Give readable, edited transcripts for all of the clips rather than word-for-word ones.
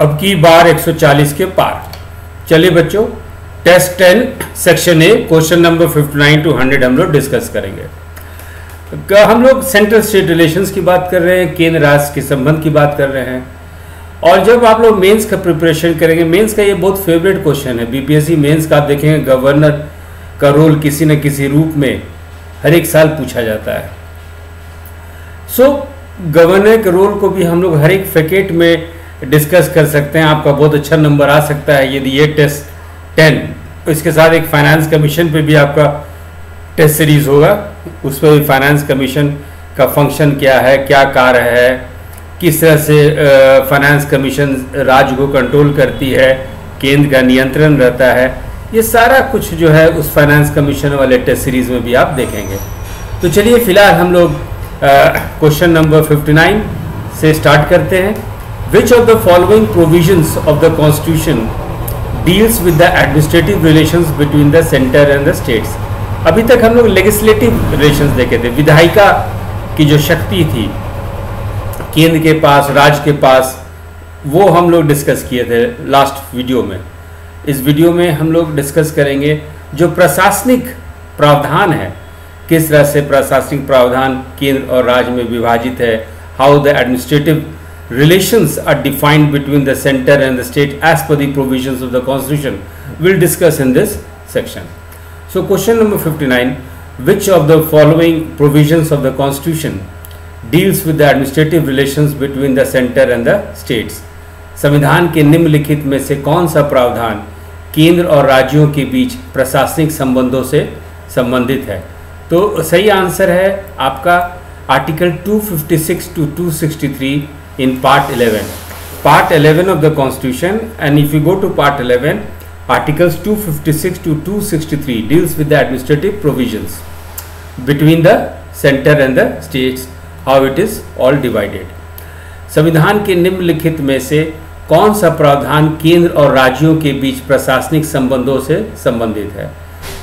अब की बार 140 के पार। चलिए बच्चों, test 10 section A question number 59 to 100 हम लोग डिस्कस करेंगे। हम लोग सेंट्रल स्टेट रिलेशंस की बात कर रहे हैं, केंद्र राष्ट्र के संबंध की बात कर रहे हैं। और जब आप लोग मेंस का प्रिपरेशन करेंगे, मेंस का ये बहुत फेवरेट क्वेश्चन है। बीपीएससी मेंस का आप देखेंगे गवर्नर का रोल किसी न किसी रूप में हर एक साल पूछा जाता है। सो गवर्नर के रोल को भी हम लोग हर एक फैकेट में डिस्कस कर सकते हैं। आपका बहुत अच्छा नंबर आ सकता है यदि ये टेस्ट 10, इसके साथ एक फाइनेंस कमीशन पे भी आपका टेस्ट सीरीज होगा। उस पर भी फाइनेंस कमीशन का फंक्शन क्या है, क्या कार्य है, किस तरह से फाइनेंस कमीशन राज्य को कंट्रोल करती है, केंद्र का नियंत्रण रहता है, ये सारा कुछ जो है उस फाइनेंस कमीशन वाले टेस्ट सीरीज में भी आप देखेंगे। तो चलिए फिलहाल हम लोग क्वेश्चन नंबर 59 से स्टार्ट करते हैं। Which of the following provisions of the Constitution deals with the administrative relations between the center and the states? अभी तक हम लोग लेजिस्लेटिव रिलेशंस देखे थे, विधायिका की जो शक्ति थी केंद्र के पास, राज्य के पास, वो हम लोग डिस्कस किए थे लास्ट वीडियो में। इस वीडियो में हम लोग डिस्कस करेंगे जो प्रशासनिक प्रावधान है, किस तरह से प्रशासनिक प्रावधान केंद्र और राज्य में विभाजित है, how the administrative relations are defined between the center and the state as per the provisions of the constitution. We'll discuss in this section. So question number 59, which of the following provisions of the constitution deals with the administrative relations between the center and the states? संविधान के निम्नलिखित में से कौन सा प्रावधान केंद्र और राज्यों के बीच प्रशासनिक संबंधों से संबंधित है? तो सही आंसर है आपका article 256 to 263 in part 11. Part 11 of the Constitution, and if you go to part 11, articles 256 to 263 deals with the administrative provisions between the center and the states, how it is all divided. संविधान के निम्नलिखित में से कौन सा प्रावधान केंद्र और राज्यों के बीच प्रशासनिक संबंधों से संबंधित है?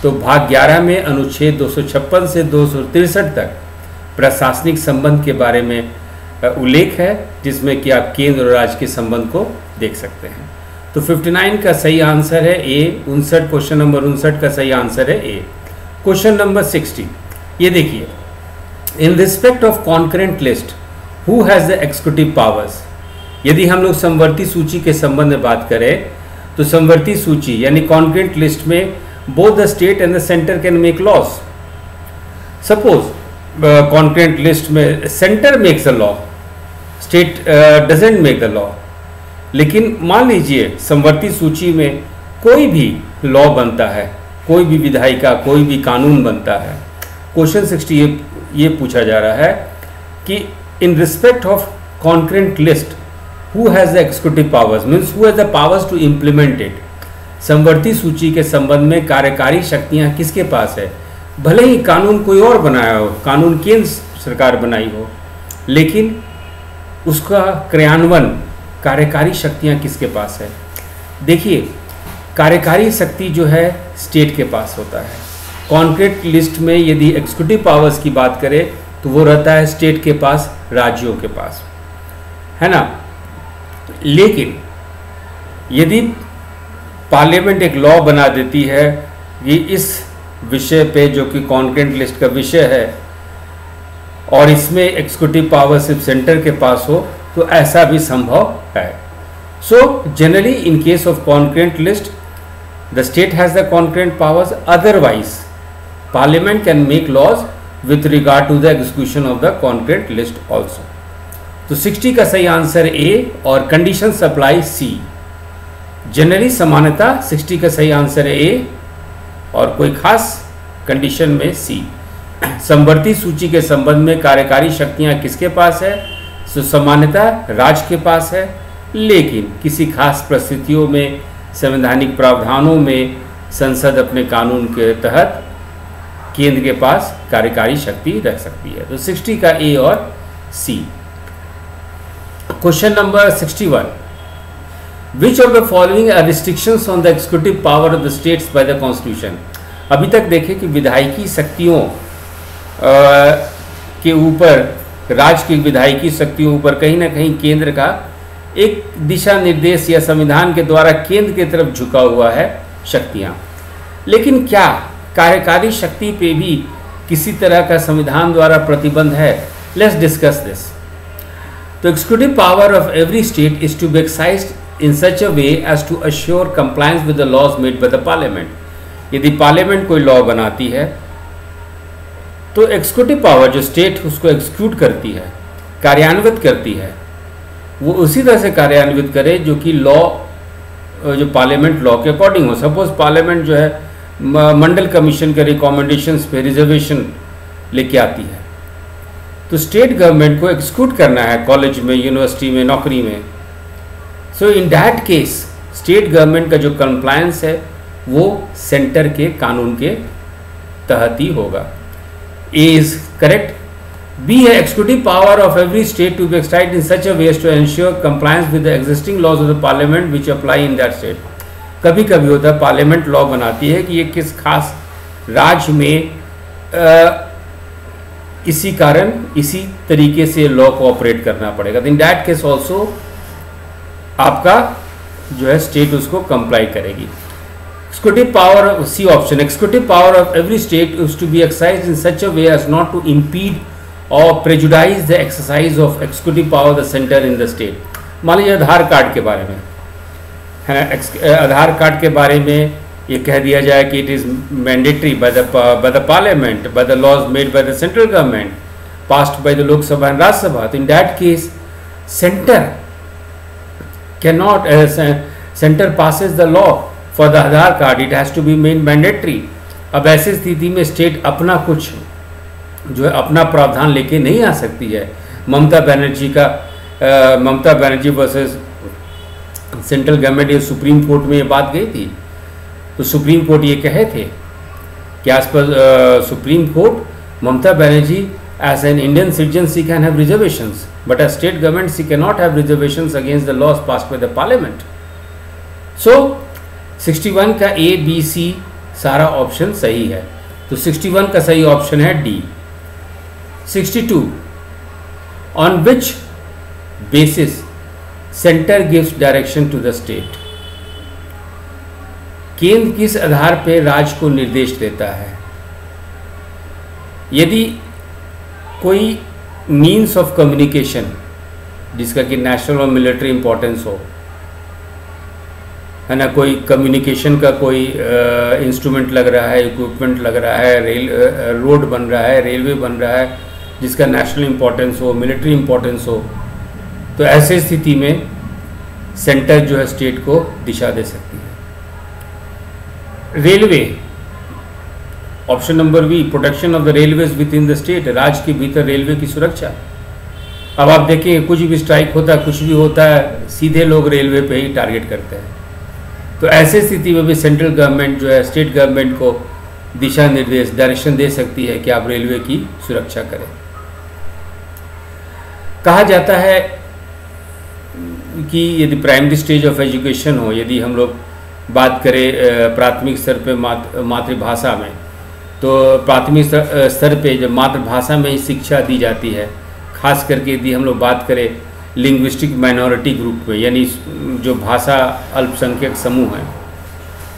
तो भाग 11 में अनुच्छेद 256 से 263 तक प्रशासनिक संबंध के बारे में उल्लेख है, जिसमें कि आप केंद्र और राज्य के संबंध को देख सकते हैं। तो 59 का सही आंसर है ए। 59 क्वेश्चन नंबर 59 का सही आंसर है ए। क्वेश्चन नंबर 60, ये देखिए, इन respect of concurrent list who has the executive powers? यदि हम लोग समवर्ती सूची के संबंध में बात करें तो समवर्ती सूची यानी कॉन्करेंट लिस्ट में both the state and the centre can make laws. Suppose concurrent list में centre makes a law, state doesn't make the law. लेकिन मान लीजिए समवर्ती सूची में कोई भी लॉ बनता है, कोई भी विधायिका, कोई भी कानून बनता है। क्वेश्चन 60 ये पूछा जा रहा है कि in respect of concurrent list who has the executive powers, means who has the powers to implement it. समवर्ती सूची के संबंध में कार्यकारी शक्तियाँ किसके पास है? भले ही कानून कोई और बनाया हो, कानून केंद्र सरकार बनाई हो, लेकिन उसका क्रियान्वयन कार्यकारी शक्तियाँ किसके पास है? देखिए, कार्यकारी शक्ति जो है स्टेट के पास होता है। कॉन्करेंट लिस्ट में यदि एग्जीक्यूटिव पावर्स की बात करें तो वो रहता है स्टेट के पास, राज्यों के पास, है ना। लेकिन यदि पार्लियामेंट एक लॉ बना देती है कि इस विषय पे जो कि कॉन्करेंट लिस्ट का विषय है और इसमें एग्जीक्यूटिव पावर सिर्फ सेंटर के पास हो, तो ऐसा भी संभव है। So generally in case of concurrent list the state has the concurrent powers, otherwise parliament can make laws with regard to the execution of the concurrent list also. तो 60 का सही आंसर ए और कंडीशन अप्लाई सी। Generally समानता 60 का सही answer है A और कोई खास कंडीशन में सी। समवर्ती सूची के संबंध में कार्यकारी शक्तियां किसके पास है? तो सामान्यता राज्य के पास है, लेकिन किसी खास परिस्थितियों में, संवैधानिक प्रावधानों में संसद अपने कानून के तहत केंद्र के पास कार्यकारी शक्ति रख सकती है। तो 60 का ए और C. Question number 61, which of the following are restrictions on the executive power of the states by the constitution? अभी तक देखें कि विधायिकी शक्तियों के ऊपर, राज्य की विधायिकी शक्तियों ऊपर कहीं ना कहीं केंद्र का एक दिशा निर्देश या संविधान के द्वारा केंद्र की तरफ झुका हुआ है शक्तियाँ। लेकिन क्या कार्यकारी शक्ति पे भी किसी तरह का संविधान द्वारा प्रतिबंध है? Let's discuss this. तो executive power of every state is to be exercised in such a way as to assure compliance with the laws made by the parliament. यदि पार्लियामेंट कोई लॉ बनाती है तो एक्सिक्यूटिव पावर जो state उसको execute करती है, कार्यान्वित करती है, वो उसी तरह से कार्यान्वित करे जो कि लॉ, जो पार्लियामेंट लॉ के अकॉर्डिंग हो। सपोज पार्लियामेंट जो है मंडल कमीशन के रिकमेंडेशंस पे रिजर्वेशन लेके आती है, तो स्टेट गवर्नमेंट को एग्जीक्यूट करना है कॉलेज में, यूनिवर्सिटी में, नौकरी में। So in that case state government का जो कंप्लायंस है वो सेंटर के कानून के तहत ही होगा। A is correct. बी है executive power of every state to be exercised in such a way to ensure compliance with the existing laws of the parliament which apply in that state. कभी कभी होता है parliament law बनाती है कि ये किस खास राज्य में इसी कारण इसी तरीके से लॉ को ऑपरेट करना पड़ेगा। इन दैट केस ऑल्सो आपका जो है स्टेट उसको कंप्लाई करेगी। Executive power, C option, executive power of every state is to be exercised in such a way as not to impede और prejudice the exercise of executive power the centre in the state. मान लीजिए आधार card के बारे में है ना, आधार card के बारे में ये कह दिया जाए कि it is mandatory by the parliament, by the laws made by the central government, passed by the Lok Sabha and Rajya Sabha. तो in that case centre cannot center passes the law for the Aadhaar card, it has to be made mandatory। अब ऐसी स्थिति में state अपना कुछ जो है अपना प्रावधान लेके नहीं आ सकती है। Mamata Banerjee versus central government, ये सुप्रीम कोर्ट में ये बात गई थी, तो सुप्रीम कोर्ट ये कहे थे कि आज पर supreme court, Mamata Banerjee as an Indian citizen she can have reservations, but as state government she cannot have reservations against the laws passed by the parliament। So 61 का A, B, C सारा option सही है। तो 61 का सही ऑप्शन है D. 62 on which basis center gives direction to the state। केंद्र किस आधार पर राज्य को निर्देश देता है? यदि कोई मीन्स ऑफ कम्युनिकेशन जिसका कि नेशनल और मिलिट्री इंपॉर्टेंस हो, है ना, कोई कम्युनिकेशन का कोई इंस्ट्रूमेंट लग रहा है, इक्विपमेंट लग रहा है, रोड बन रहा है, रेलवे बन रहा है, जिसका नेशनल इंपॉर्टेंस हो, मिलिट्री इंपॉर्टेंस हो, तो ऐसे स्थिति में सेंटर जो है स्टेट को दिशा दे सकती है। Railway, option number B, protection of the railways within the state, राज्य के भीतर रेलवे की सुरक्षा। अब आप देखें कुछ भी स्ट्राइक होता है, कुछ भी होता है, सीधे लोग रेलवे पे ही टारगेट करते हैं। तो ऐसे स्थिति में भी सेंट्रल गवर्नमेंट जो है स्टेट गवर्नमेंट को दिशा निर्देश, डायरेक्शन दे सकती है कि आप रेलवे की सुरक्षा करें। कहा जाता है कि यदि प्राइमरी स्टेज ऑफ एजुकेशन हो, यदि हम लोग बात करें प्राथमिक स्तर पे मातृभाषा में, तो प्राथमिक स्तर पे जब मातृभाषा में ही शिक्षा दी जाती है, खास करके यदि हम लोग बात करें लिंग्विस्टिक माइनॉरिटी ग्रुप में, यानी जो भाषा अल्पसंख्यक समूह हैं,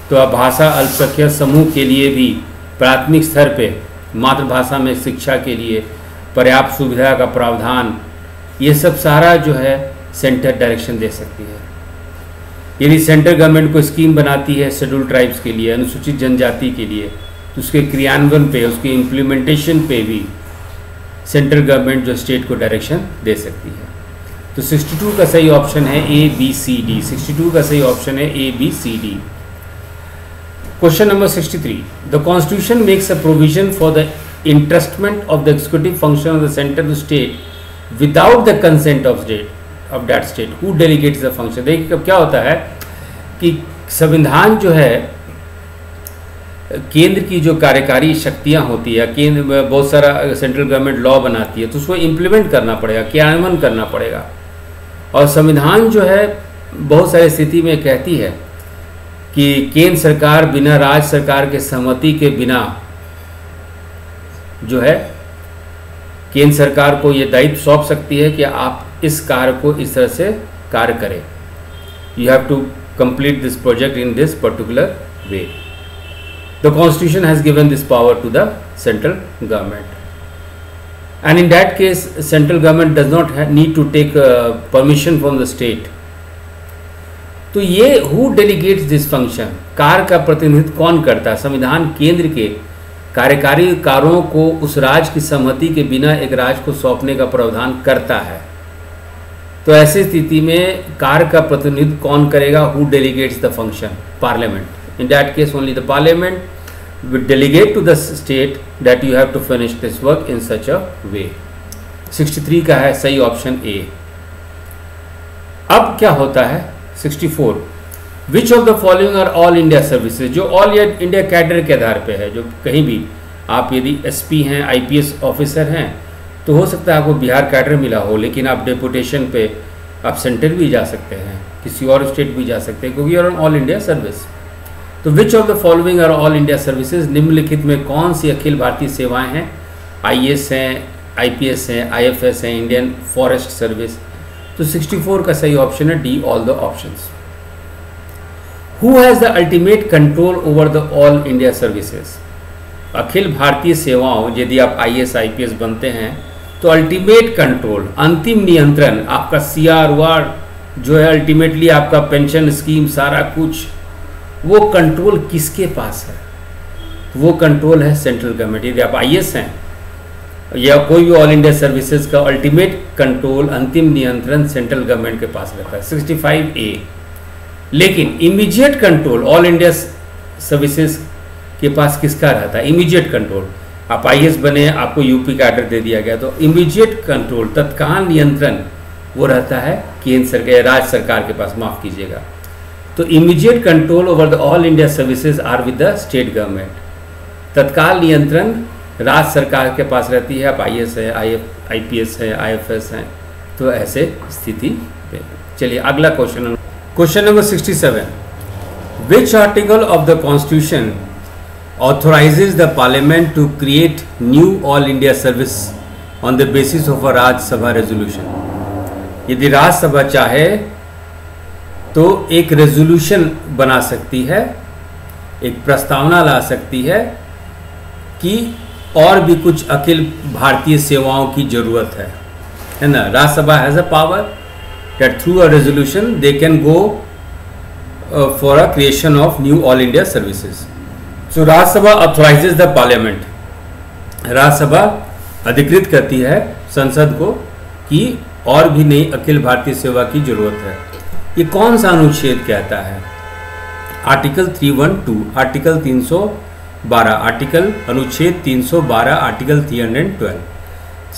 तो भाषा अल्पसंख्यक समूह के लिए भी प्राथमिक स्तर पे मातृभाषा में शिक्षा के लिए पर्याप्त सुविधा का प्रावधान, ये सब सारा जो है सेंटर डायरेक्शन दे सकती है। यदि सेंट्रल गवर्नमेंट को स्कीम बनाती है शेड्यूल ट्राइब्स के लिए, अनुसूचित जनजाति के लिए, तो उसके क्रियान्वयन पे, उसके इम्प्लीमेंटेशन पे भी सेंट्रल गवर्नमेंट जो स्टेट को डायरेक्शन दे सकती है। तो 62 का सही ऑप्शन है ए, बी, सी, डी। 62 का सही ऑप्शन है A, B, C, D. Question number 63, the constitution makes a provision for the entrustment of the executive function of the centre to state without the consent of that state who delegates the function. देखिए कब क्या होता है कि संविधान जो है केंद्र की जो कार्यकारी शक्तियां होती है, केंद्र में बहुत सारा सेंट्रल गवर्नमेंट लॉ बनाती है, तो उसको इम्प्लीमेंट करना पड़ेगा, क्रियान्वयन करना पड़ेगा। और संविधान जो है बहुत सारी स्थिति में कहती है कि केंद्र सरकार बिना राज्य सरकार के सहमति के बिना जो है केंद्र सरकार को ये दायित्व सौंप सकती है कि आप इस कार्य को इस तरह से कार्य करे. You have to complete this project in this particular way. The constitution has given this power to the central government, and in that case central government does not need to take permission from the state. तो ये who delegates this function, कार्य का प्रतिनिधित्व कौन करता है? संविधान केंद्र के कार्यकारी कारों को उस राज्य की सहमति के बिना एक राज्य को सौंपने का प्रावधान करता है. तो ऐसी स्थिति में कार्य का प्रतिनिधित्व कौन करेगा? Who delegates the function? Parliament. In that case only the parliament will delegate to the state that you have to finish this work in such a way. 63 का है सही ऑप्शन ए. अब क्या होता है 64. Which of the following are all India services? जो all India cadre के आधार पे है, जो कहीं भी आप यदि एसपी हैं, आईपीएस ऑफिसर हैं, तो हो सकता है आपको बिहार कैडर मिला हो, लेकिन आप डेपुटेशन पे आप सेंटर भी जा सकते हैं, किसी और स्टेट भी जा सकते हैं, क्योंकि ऑन ऑल इंडिया सर्विस. तो which of the following are all India services? निम्नलिखित में कौन सी अखिल भारतीय सेवाएं हैं? आईएएस हैं, आईपीएस हैं, आईएफएस हैं, इंडियन फॉरेस्ट सर्विस. तो 64 का सही ऑप्शन है D, all the options. Who has the ultimate control over the all India services? अखिल भारतीय सेवाओं, यदि आप आईएएस आईपीएस बनते हैं तो अल्टीमेट कंट्रोल, अंतिम नियंत्रण, आपका सीआरवार जो है, अल्टीमेटली आपका पेंशन स्कीम, सारा कुछ, वो कंट्रोल किसके पास है? वो कंट्रोल है सेंट्रल गवर्नमेंट. यदि आप आईएएस हैं या कोई भी ऑल इंडिया सर्विसेज का अल्टीमेट कंट्रोल, अंतिम नियंत्रण सेंट्रल गवर्नमेंट के पास रहता है. 65 ए. लेकिन immediate control all India services के पास किसका रहता है? Immediate control. आप आईएएस बने, आपको यूपी का ऑर्डर दे दिया गया, तो इमीडिएट कंट्रोल, तत्काल नियंत्रण, वो रहता है केंद्र सरकार, राज्य सरकार के पास, माफ कीजिएगा. तो immediate control over the all India services are with the state government. तत्काल नियंत्रण राज्य सरकार के पास रहती है. आप आईएएस है, आईपीएस है, आईएफएस हैं, तो ऐसे स्थिति पे. चलिए अगला question, question number 67. Which article of the constitution authorizes the parliament to create new all India service on the basis of a Rajya Sabha resolution? यदि राज्यसभा चाहे तो एक रेजोल्यूशन बना सकती है, एक प्रस्तावना ला सकती है कि और भी कुछ अखिल भारतीय सेवाओं की जरूरत है ना. Rajya Sabha has a power that through a resolution they can go for a creation of new all India services. So Rajya Sabha authorizes the parliament. Rajya Sabha अधिकृत करती है संसद को कि और भी नई अखिल भारतीय सेवा की जरूरत है. ये कौन सा अनुच्छेद कहता है? आर्टिकल 312, आर्टिकल 312, आर्टिकल अनुच्छेद 312, आर्टिकल 312.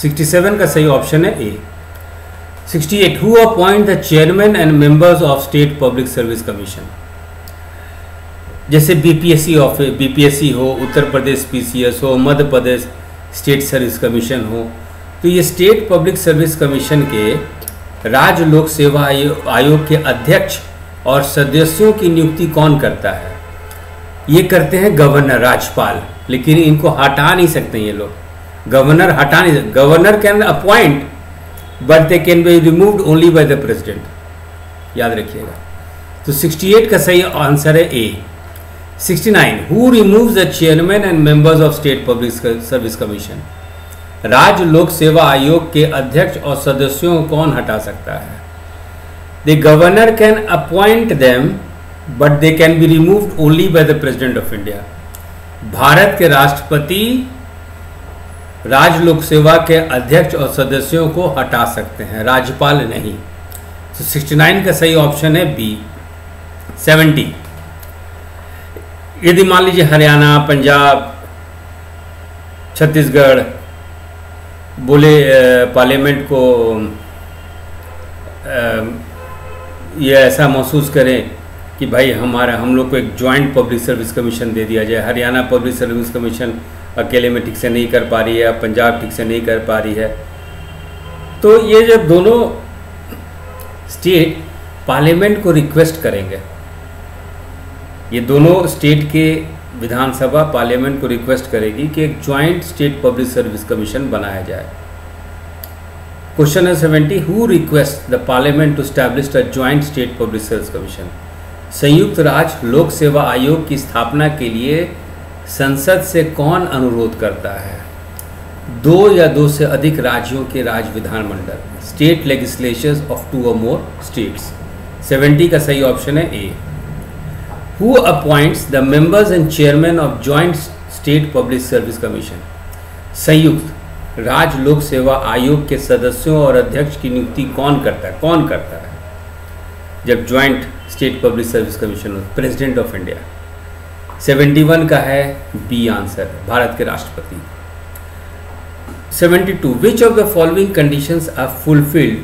67 का सही ऑप्शन है ए. 68. Who appoint the chairman and members of state public service commission? जैसे बीपीएससी हो, उत्तर प्रदेश पीसीएस हो, Madhya Pradesh state service commission हो, तो ये स्टेट पब्लिक सर्विस कमीशन के राज्य लोक सेवा आयोग के अध्यक्ष और सदस्यों की नियुक्ति कौन करता है? ये करते हैं गवर्नर, राज्यपाल. लेकिन इनको हटा नहीं सकते ये लोग, गवर्नर हटा नहीं सकते. Governor can appoint but they can be removed only by the president. याद रखिएगा. तो 68 का सही आंसर है ए. 69. Who removes the chairman and members of state public service commission? राज्य लोक सेवा आयोग के अध्यक्ष और सदस्यों को कौन हटा सकता है? The governor can appoint them, but they can be removed only by the president of India. Bharat के राष्ट्रपति राज्य लोक सेवा के अध्यक्ष और सदस्यों को हटा सकते हैं, राज्यपाल नहीं. तो 69 का सही ऑप्शन है बी. 70. यदि मान लीजिए हरियाणा, पंजाब, छत्तीसगढ़ बोले पार्लियामेंट को ये ऐसा महसूस करें कि भाई हम लोग को एक जॉइंट पब्लिक सर्विस कमीशन दे दिया जाए. हरियाणा पब्लिक सर्विस कमीशन अकेले में ठीक से नहीं कर पा रही है, पंजाब ठीक से नहीं कर पा रही है, तो ये जब दोनों स्टेट पार्लियामेंट को रिक्वेस्ट करेंगे, ये दोनों स्टेट के विधानसभा पार्लियामेंट को रिक्वेस्ट करेगी कि एक joint state public service commission बनाया जाए. Question number 70, who request the parliament to establish a joint state public service commission. संयुक्त राज्य लोक सेवा आयोग की स्थापना के लिए संसद से कौन अनुरोध करता है? 2 या 2 से अधिक राज्यों के राज्य विधानमंडल, स्टेट लेजिस्लेचर्स ऑफ 2 और मोर स्टेट्स। 70 का सही ऑप्शन है A. Who appoints the members and chairman of joint state public service commission. संयुक्त राज्य लोक सेवा आयोग के सदस्यों और अध्यक्ष की नियुक्ति कौन करता है? कौन करता है जब joint state public service commission हो? President of India. 71 का है बी आंसर, भारत के राष्ट्रपति। 72, which of the following conditions are fulfilled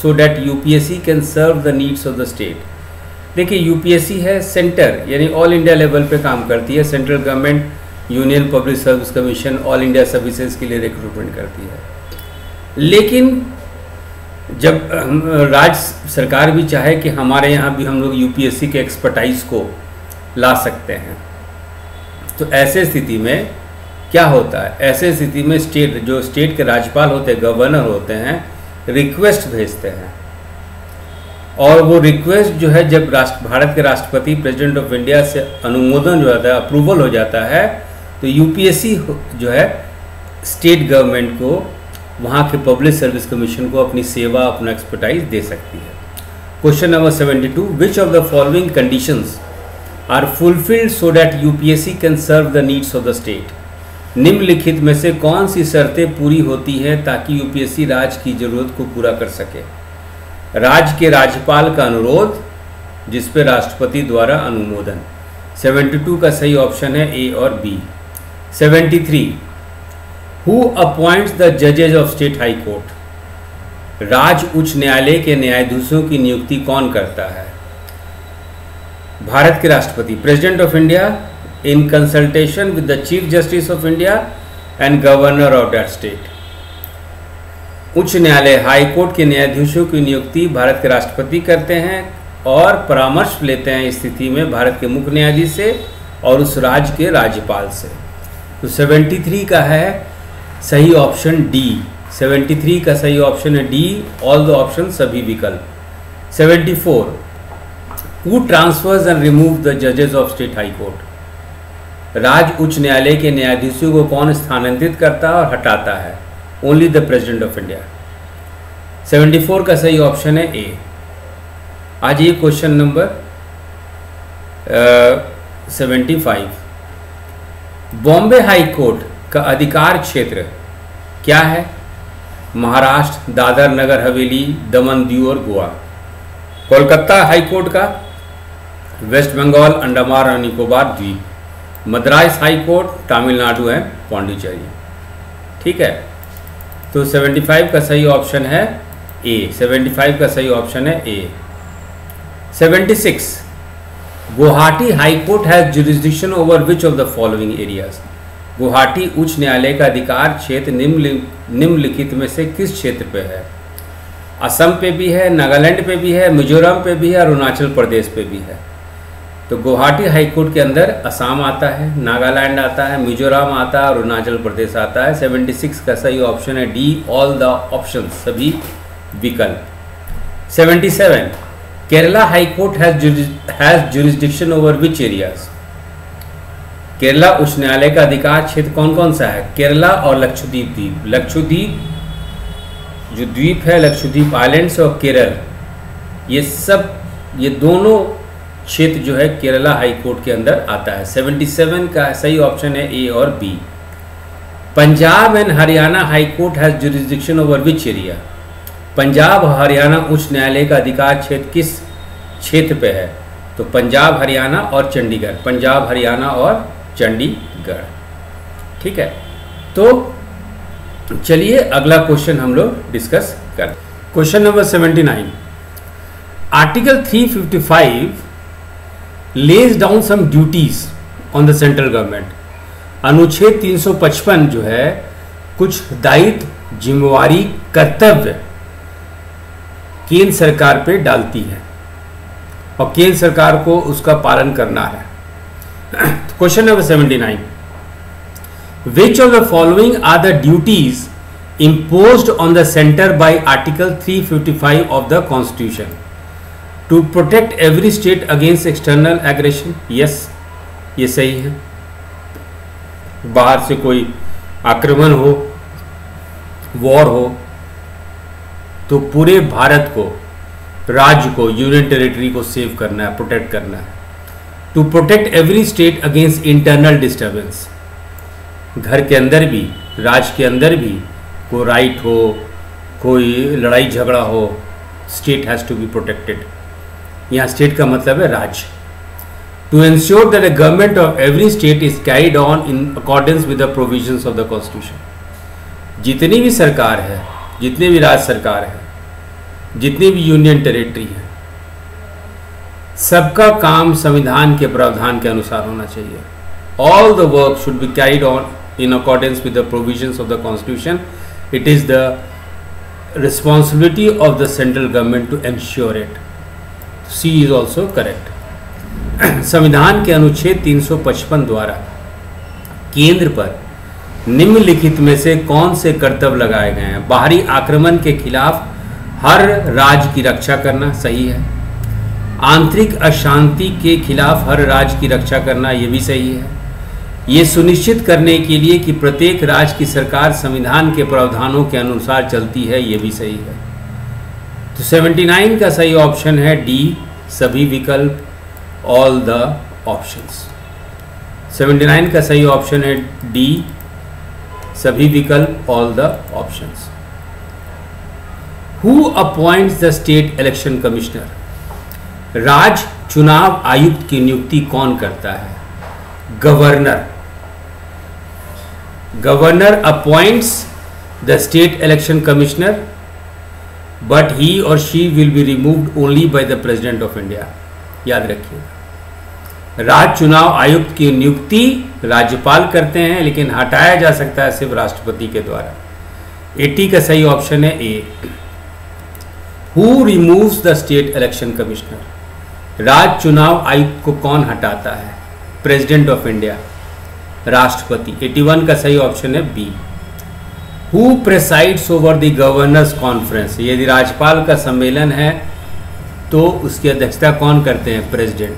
so that UPSC can serve the needs of the state. देखिए यूपीएससी है सेंटर यानी ऑल इंडिया लेवल पे काम करती है, central government union public service commission all India services के लिए recruitment करती है। लेकिन जब राज्य सरकार भी चाहे कि हमारे यहाँ भी हम लोग यूपीएससी के एक्सपर्टाइज को ला सकते हैं, तो ऐसे स्थिति में क्या होता है? ऐसे स्थिति में स्टेट के राज्यपाल होते हैं, गवर्नर होते हैं, रिक्वेस्ट भेजते हैं और वो रिक्वेस्ट जो है जब भारत के राष्ट्रपति प्रेसिडेंट ऑफ इंडिया से अनुमोदन जो होता है, अप्रूवल हो जाता है, तो यूपीएससी जो है स्टेट गवर्नमेंट को वहाँ के पब्लिक सर्विस कमीशन को अपनी सेवा अपना एक्सपर्टाइज दे सकती है। Question number 72, which of the following conditions are fulfilled so that UPSC can serve the needs of the state. निम्नलिखित में से कौन सी शर्तें पूरी होती हैं ताकि यूपीएससी राज्य की जरूरत को पूरा कर सके? राज्य के राज्यपाल का अनुरोध जिस पे राष्ट्रपति द्वारा अनुमोदन। 72 का सही ऑप्शन है ए और बी। 73, हु अपॉइंट्स द जजेज ऑफ स्टेट हाई कोर्ट। राज्य उच्च न्यायालय के न्यायाधीशों की नियुक्ति कौन करता है? भारत के राष्ट्रपति president of India in consultation with the chief justice of India and governor of that state. उच्च न्यायालय हाई कोर्ट के न्यायाधीशों की नियुक्ति भारत के राष्ट्रपति करते हैं और परामर्श लेते हैं इस स्थिति में भारत के मुख्य न्यायाधीश से और उस राज्य के राज्यपाल से। तो 73 का है सही ऑप्शन डी। 73 का सही ऑप्शन है डी, ऑल द ऑप्शन सभी विकल्प। 74, who transfers and remove the जजेस ऑफ स्टेट हाई कोर्ट। राज्य उच्च न्यायालय के न्यायाधीशों को कौन स्थानांतरित करता है और हटाता है? Only the president of India. 74 का सही ऑप्शन है ए। आज ये question number 75, Bombay high court का अधिकार क्षेत्र क्या है? महाराष्ट्र, दादर नगर हवेली, दमन दीव और गोवा। कोलकाता हाई कोर्ट का वेस्ट बंगाल, अंडमान और निकोबार द्वीप। मद्रास हाई कोर्ट तमिलनाडु है, पौंडीचेरी। ठीक है, तो 75 का सही ऑप्शन है ए। 75 का सही ऑप्शन है ए। 76, Guwahati high court has jurisdiction over which of the following areas. Guwahati उच्च न्यायालय का अधिकार क्षेत्र निम्नलिखित में से किस क्षेत्र पे है? असम पे भी है, नागालैंड पे भी है, मिजोरम पे भी है, अरुणाचल प्रदेश पे भी है। तो गुवाहाटी हाई कोर्ट के अंदर असम आता है, नागालैंड आता है, मिजोरम आता है, अरुणाचल प्रदेश आता है। 76 का सही ऑप्शन है डी, ऑल द ऑप्शन सभी विकल्प। 77, Kerala high court has jurisdiction over which areas. Kerala उच्च न्यायालय का अधिकार क्षेत्र कौन कौन सा है? केरला और लक्षद्वीप द्वीप। लक्षद्वीप जो द्वीप है, लक्षद्वीप आइलैंड्स और केरल, ये दोनों क्षेत्र जो है केरला हाई कोर्ट के अंदर आता है। 77 का सही ऑप्शन है ए और B. Punjab and Haryana high court has jurisdiction over which area. Punjab और हरियाणा उच्च न्यायालय का अधिकार क्षेत्र किस क्षेत्र पे है? तो पंजाब, हरियाणा और चंडीगढ़। पंजाब, हरियाणा और चंडीगढ़। ठीक है, तो चलिए अगला क्वेश्चन हम लोग डिस्कस कर। Question number 79, article 355 lays down some duties on the central government. अनुच्छेद 355 जो है कुछ दायित्व, जिम्मेवारी, कर्तव्य केंद्र सरकार पे डालती है और केंद्र सरकार को उसका पालन करना है। Question number 79, which of the following are the duties imposed on the center by Article 355 of the Constitution to protect every state against external aggression. Yes, ये सही है। बाहर से कोई आक्रमण हो, वॉर हो, तो पूरे भारत को, राज्य को, यूनियन टेरिटरी को सेव करना है, प्रोटेक्ट करना है। To protect every state against internal disturbance, घर के अंदर भी, राज्य के अंदर भी कोई राइट हो, कोई लड़ाई झगड़ा हो, state has to be protected. यहाँ स्टेट का मतलब है राज्य। To ensure that the government of every state is carried on in accordance with the provisions of the constitution. जितनी भी सरकार है, जितने भी राज्य सरकार है, जितनी भी यूनियन टेरिटरी है, सबका काम संविधान के प्रावधान के अनुसार होना चाहिए। All the work should be carried on in accordance with the provisions of the constitution. It is the responsibility of the central government to ensure it. C is also correct. संविधान के अनुच्छेद 355 द्वारा केंद्र पर निम्नलिखित में से कौन से कर्तव्य लगाए गए हैं? बाहरी आक्रमण के खिलाफ हर राज्य की रक्षा करना, सही है। आंतरिक अशांति के खिलाफ हर राज्य की रक्षा करना, ये भी सही है। ये सुनिश्चित करने के लिए कि प्रत्येक राज्य की सरकार संविधान के प्रावधानों के अनुसार चलती है, ये भी सही है। तो 79 का सही ऑप्शन है डी, सभी विकल्प, ऑल द ऑप्शंस। 79 का सही ऑप्शन है डी, सभी विकल्प, all the options. Who appoints the state election commissioner? राज्य चुनाव आयुक्त की नियुक्ति कौन करता है? Governor. Governor appoints the state election commissioner, but he or she will be removed only by the President of India. याद रखिए, राज्य चुनाव आयुक्त की नियुक्ति राज्यपाल करते हैं, लेकिन हटाया जा सकता है सिर्फ राष्ट्रपति के द्वारा। 80 का सही ऑप्शन है ए। Who removes the state election commissioner? राज्य चुनाव आयुक्त को कौन हटाता है? प्रेसिडेंट ऑफ इंडिया, राष्ट्रपति। 81 का सही ऑप्शन है B. Who presides over the governors conference? यदि राज्यपाल का सम्मेलन है तो उसकी अध्यक्षता कौन करते हैं? प्रेसिडेंट।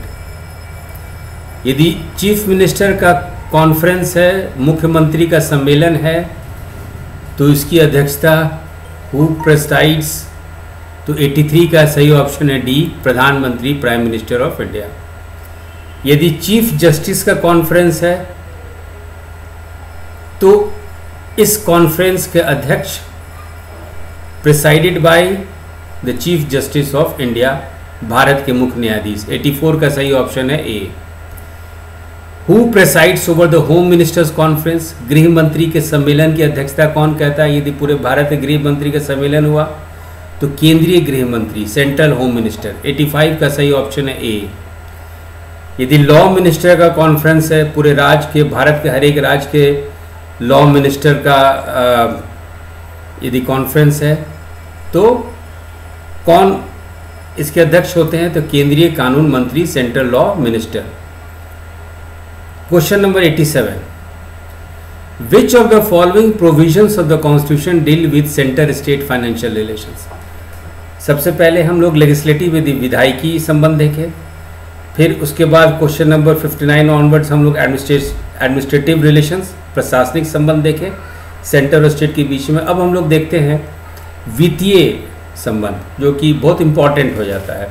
यदि चीफ मिनिस्टर का कॉन्फ्रेंस है, मुख्यमंत्री का सम्मेलन है, तो इसकी अध्यक्षता हु प्रेसाइड्स? तो 83 का सही ऑप्शन है डी, प्रधानमंत्री, प्राइम मिनिस्टर ऑफ इंडिया। यदि चीफ जस्टिस का कॉन्फ्रेंस है तो इस कॉन्फ्रेंस के अध्यक्ष presided by the chief justice of India, भारत के मुख्य न्यायाधीश। 84 का सही ऑप्शन है A. Who presides over the home ministers conference? गृह मंत्री के सम्मेलन की अध्यक्षता कौन कहता है? यदि पूरे भारत में गृह मंत्री का सम्मेलन हुआ तो केंद्रीय गृह मंत्री, सेंट्रल होम मिनिस्टर। 85 का सही ऑप्शन है ए। यदि लॉ मिनिस्टर का कॉन्फ्रेंस है, पूरे राज्य के, भारत के हर एक राज्य के लॉ मिनिस्टर का यदि कॉन्फ्रेंस है तो कौन इसके अध्यक्ष होते हैं? तो केंद्रीय कानून मंत्री, central law minister. Question number 87, which of the following provisions of the constitution deal with centre state financial relations? सबसे पहले हम लोग लेजिस्लेटिव विधायिकी संबंध देखे, फिर उसके बाद क्वेश्चन नंबर 59 ऑनवर्ड्स हम लोग एडमिनिस्ट्रेटिव रिलेशंस, प्रशासनिक संबंध देखे सेंटर और स्टेट के बीच में। अब हम लोग देखते हैं वित्तीय संबंध, जो कि बहुत इंपॉर्टेंट हो जाता है।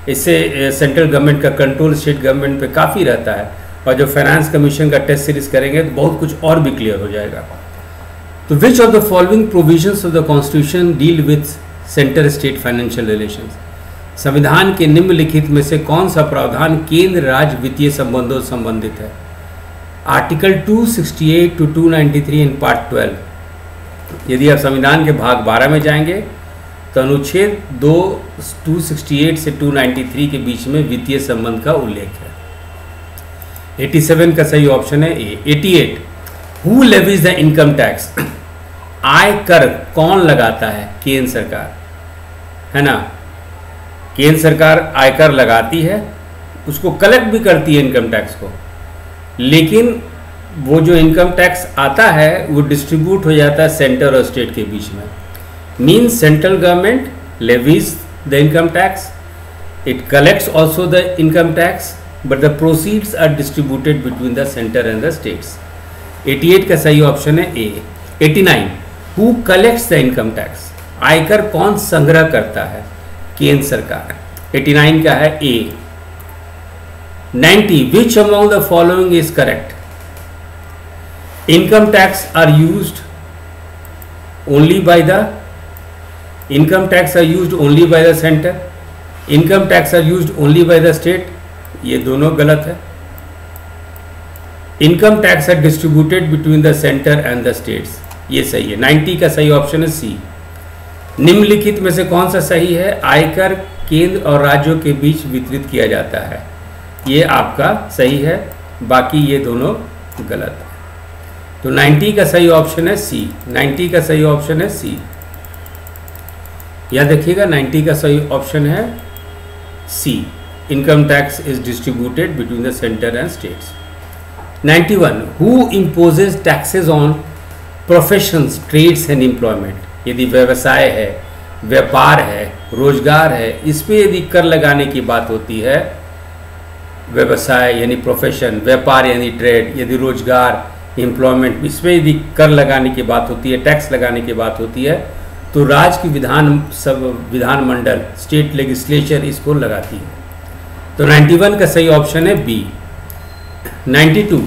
इससे सेंट्रल गवर्नमेंट का कंट्रोल स्टेट गवर्नमेंट पे काफ़ी रहता है, और जब फाइनेंस कमीशन का टेस्ट सीरीज करेंगे तो बहुत कुछ और भी क्लियर हो जाएगा। तो which of the following provisions of the constitution deal with centre state financial relations? संविधान के निम्नलिखित में से कौन सा प्रावधान केंद्र राज्य वित्तीय संबंधों से संबंधित है? Article 268 to 293 in part 12। यदि आप संविधान के भाग 12 में जाएंगे तो अनुच्छेद 268 से 293 के बीच में वित्तीय संबंध का उल्लेख है। 87 का सही ऑप्शन है A. 88, who levies the income tax? आय कर कौन लगाता है? केंद्र सरकार, है ना। केंद्र सरकार आयकर लगाती है, उसको कलेक्ट भी करती है इनकम टैक्स को, लेकिन वो जो इनकम टैक्स आता है वो डिस्ट्रीब्यूट हो जाता है सेंटर और स्टेट के बीच में। Means central government levies the income tax, it collects also the income tax, but the proceeds are distributed between the centre and the states. 88 का सही ऑप्शन है A. 89, who collects the income tax, आयकर कौन संग्रह करता है? केंद्र सरकार। 89 का है ए। 90, which among the following is correct? Income tax are used only by the center, income tax are used only by the state, ये दोनों गलत है। Income tax are distributed between the center and the states, ये सही है। 90 का सही option है सी। निम्नलिखित में से कौन सा सही है? आयकर केंद्र और राज्यों के बीच वितरित किया जाता है, ये आपका सही है, बाकी ये दोनों गलत है। तो 90 का सही ऑप्शन है सी। 90 का सही ऑप्शन है सी। याद रखिएगा 90 का सही ऑप्शन है C. Income tax is distributed between the centre and states. 91, who imposes taxes on professions, trades and employment? यदि व्यवसाय है, व्यापार है, रोजगार है, इस पर यदि कर लगाने की बात होती है, व्यवसाय यानी प्रोफेशन, व्यापार यानी ट्रेड, यदि रोजगार एम्प्लॉयमेंट, इसमें यदि कर लगाने की बात होती है, टैक्स लगाने की बात होती है, तो राज्य की विधानमंडल, स्टेट लेजिस्लेचर इसको लगाती है। तो 91 का सही ऑप्शन है B. 92,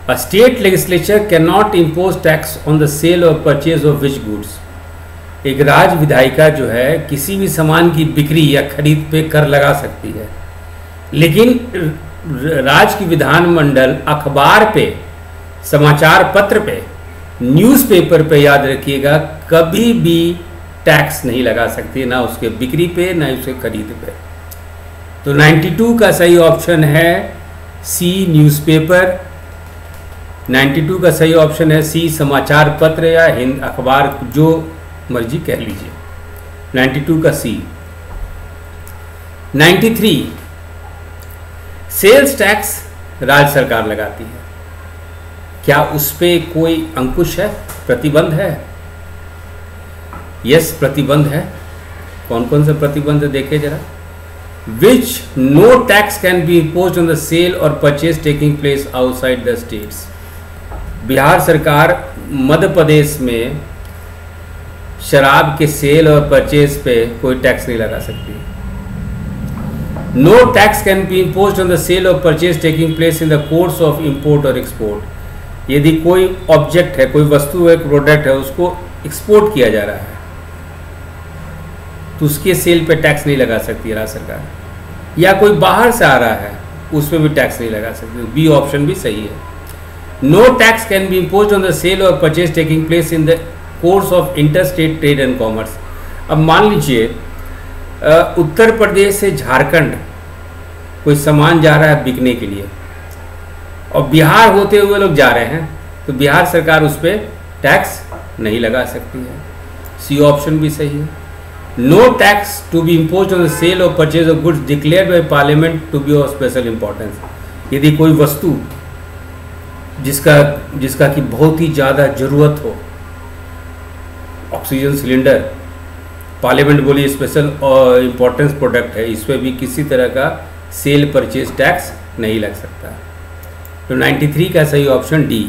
a state legislature can not impose tax on the sale और परचेज ऑफ विच गुड्स? एक राज्य विधायिका जो है किसी भी सामान की बिक्री या खरीद पे कर लगा सकती है, लेकिन राज्य की विधानमंडल अखबार पे, समाचार पत्र पे, न्यूज़पेपर पे, याद रखिएगा, कभी भी टैक्स नहीं लगा सकती, ना उसके बिक्री पे ना उसके खरीद पे। तो 92 का सही ऑप्शन है सी, न्यूज़पेपर। 92 का सही ऑप्शन है सी, समाचार पत्र या हिंद अखबार, जो मर्जी कह लीजिए। 92 का सी। 93, सेल्स टैक्स राज्य सरकार लगाती है, क्या उस पर कोई अंकुश है, प्रतिबंध है? यस, प्रतिबंध है। कौन कौन से प्रतिबंध देखे जरा। Which no tax can be imposed on the sale और purchase taking place outside the states? Bihar सरकार मध्य प्रदेश में शराब के सेल और परचेज पे कोई टैक्स नहीं लगा सकती। No tax can be imposed on the sale और purchase taking place in the course of import और एक्सपोर्ट। यदि कोई ऑब्जेक्ट है, कोई वस्तु है, कोई प्रोडक्ट है, उसको एक्सपोर्ट किया जा रहा है, तो उसके सेल पे टैक्स नहीं लगा सकती राज्य सरकार। या कोई बाहर से आ रहा है, उस पर भी टैक्स नहीं लगा सकती। बी ऑप्शन भी सही है। No tax can be imposed on the sale और purchase taking place in the course of interstate trade and commerce. अब मान लीजिए उत्तर प्रदेश से झारखंड कोई सामान जा रहा है बिकने के लिए, और बिहार होते हुए लोग जा रहे हैं, तो बिहार सरकार उस पर टैक्स नहीं लगा सकती है। सी ऑप्शन भी सही है। No tax to be imposed on the sale और purchase of goods declared by parliament to be of special importance. यदि कोई वस्तु जिसका कि बहुत ही ज़्यादा ज़रूरत हो, ऑक्सीजन सिलेंडर, पार्लियामेंट बोली स्पेशल और इम्पोर्टेंस प्रोडक्ट है, इस पर भी किसी तरह का सेल परचेज टैक्स नहीं लग सकता। तो 93 का सही ऑप्शन डी।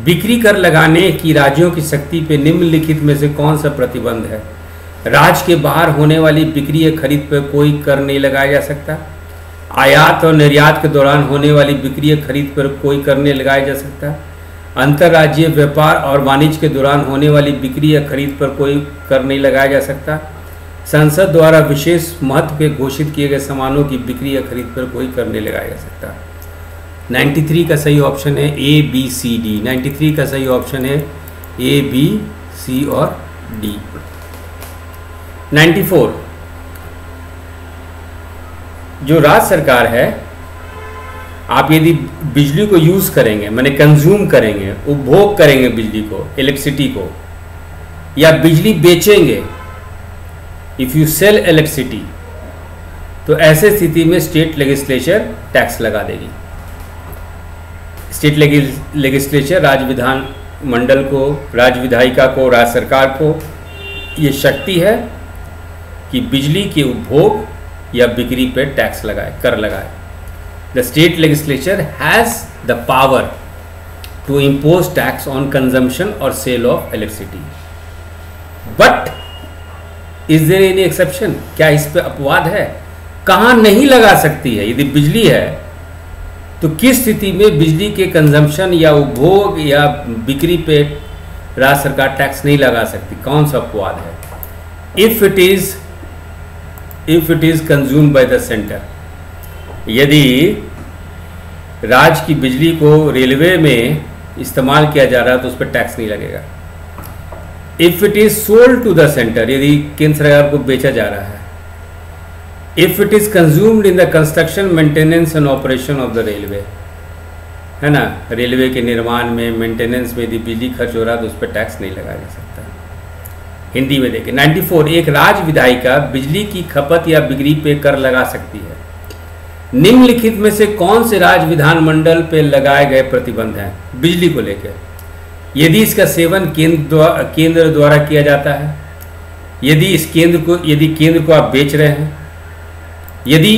बिक्री कर लगाने की राज्यों की शक्ति पे निम्नलिखित में से कौन सा प्रतिबंध है? राज्य के बाहर होने वाली बिक्री या खरीद पर कोई कर नहीं लगाया जा सकता। आयात और निर्यात के दौरान होने वाली बिक्री या खरीद पर कोई कर नहीं लगाया जा सकता। अंतर्राज्यीय व्यापार और वाणिज्य के दौरान होने वाली बिक्री या खरीद पर कोई कर नहीं लगाया जा सकता। संसद द्वारा विशेष महत्व के घोषित किए गए सामानों की बिक्री या खरीद पर कोई कर नहीं लगाया जा सकता। 93 का सही ऑप्शन है ए, बी, सी, डी। 93 का सही ऑप्शन है ए, बी, सी और डी। 94, जो राज्य सरकार है, आप यदि बिजली को यूज़ करेंगे, माने कंज्यूम करेंगे, उपभोग करेंगे बिजली को, इलेक्ट्रिसिटी को, या बिजली बेचेंगे, इफ़ यू सेल इलेक्ट्रिसिटी, तो ऐसे स्थिति में स्टेट लेजिस्लेचर टैक्स लगा देगी। स्टेट लेजिस्लेचर राज्य विधान मंडल को, राज्य विधायिका को, राज्य सरकार को ये शक्ति है कि बिजली के उपभोग या बिक्री पे टैक्स लगाए, कर लगाए। The state legislature has the power to impose tax on consumption और sale of electricity. But is there any exception? क्या इस पे अपवाद है? कहाँ नहीं लगा सकती है? यदि बिजली है तो किस स्थिति में बिजली के कंजम्पशन या उपभोग या बिक्री पे राज्य सरकार टैक्स नहीं लगा सकती? कौन सा अपवाद है? If it is consumed by the centre, यदि राज्य की बिजली को रेलवे में इस्तेमाल किया जा रहा है तो उस पर टैक्स नहीं लगेगा। If it is sold to the centre, यदि केंद्र सरकार को बेचा जा रहा है। If it is consumed in the construction, maintenance and operation of the railway, है ना, रेलवे के निर्माण में, मेंटेनेंस में यदि बिजली खर्च हो रहा है तो उस पर टैक्स नहीं लगाया जा सकता। हिंदी में देखिए 94, एक राज्य विधायिका बिजली की खपत या बिक्री पे कर लगा सकती है। निम्नलिखित में से कौन से राज्य विधानमंडल पे लगाए गए प्रतिबंध हैं बिजली को लेकर? यदि इसका सेवन केंद्र द्वारा किया जाता है, यदि केंद्र को आप बेच रहे हैं, यदि